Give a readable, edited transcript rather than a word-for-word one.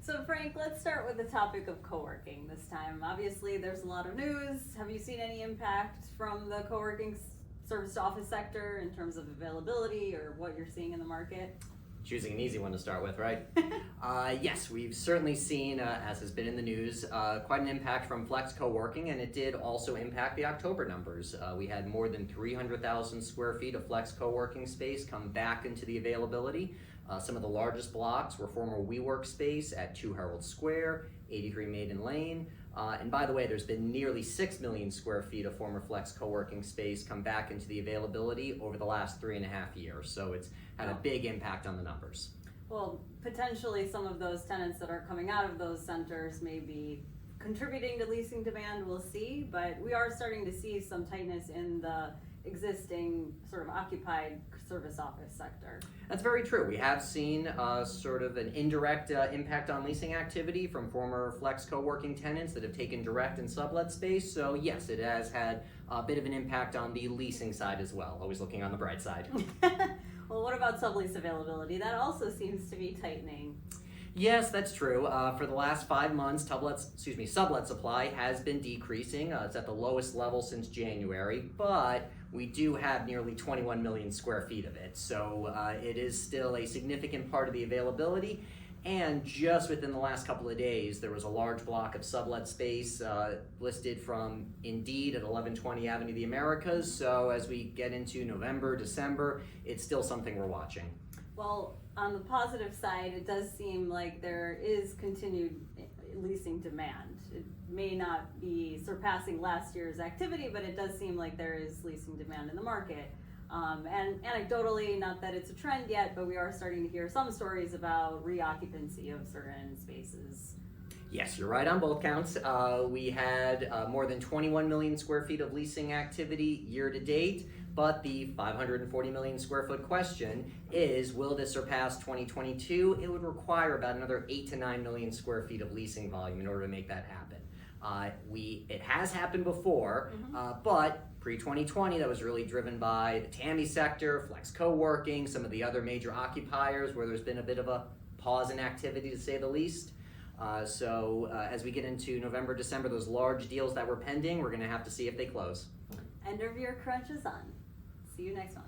So Frank, let's start with the topic of co-working this time. Obviously, there's a lot of news. Have you seen any impact from the co-working service to office sector in terms of availability or what you're seeing in the market? Choosing an easy one to start with, right? Yes, we've certainly seen, as has been in the news, quite an impact from flex co-working, and it did also impact the October numbers. We had more than 300,000 square feet of flex co-working space come back into the availability. Some of the largest blocks were former WeWork space at 2 Herald Square, 83 Maiden Lane, and by the way, there's been nearly 6 million square feet of former flex co-working space come back into the availability over the last 3.5 years. So it's had a big impact on the numbers. Well, potentially some of those tenants that are coming out of those centers may be contributing to leasing demand, we'll see, but we are starting to see some tightness in the existing sort of occupied service office sector. That's very true. We have seen sort of an indirect impact on leasing activity from former flex co-working tenants that have taken direct and sublet space. So yes, it has had a bit of an impact on the leasing side as well. Always looking on the bright side. Well, what about sublease availability? That also seems to be tightening. Yes, that's true. For the last 5 months, sublet supply has been decreasing. It's at the lowest level since January, but we do have nearly 21 million square feet of it. So it is still a significant part of the availability. And just within the last couple of days, there was a large block of sublet space listed from Indeed at 1120 Avenue of the Americas. So as we get into November, December, it's still something we're watching. Well, on the positive side, it does seem like there is continued leasing demand. It may not be surpassing last year's activity, but it does seem like there is leasing demand in the market. And anecdotally, not that it's a trend yet, but we are starting to hear some stories about reoccupancy of certain spaces. Yes, you're right on both counts. We had more than 21 million square feet of leasing activity year to date, but the 540 million square foot question is, will this surpass 2022? It would require about another 8 to 9 million square feet of leasing volume in order to make that happen. It has happened before, but pre-2020, that was really driven by the TAMI sector, flex co-working, some of the other major occupiers where there's been a bit of a pause in activity, to say the least. So as we get into November, December, those large deals that were pending, we're going to have to see if they close. End of year crunch is on. See you next month.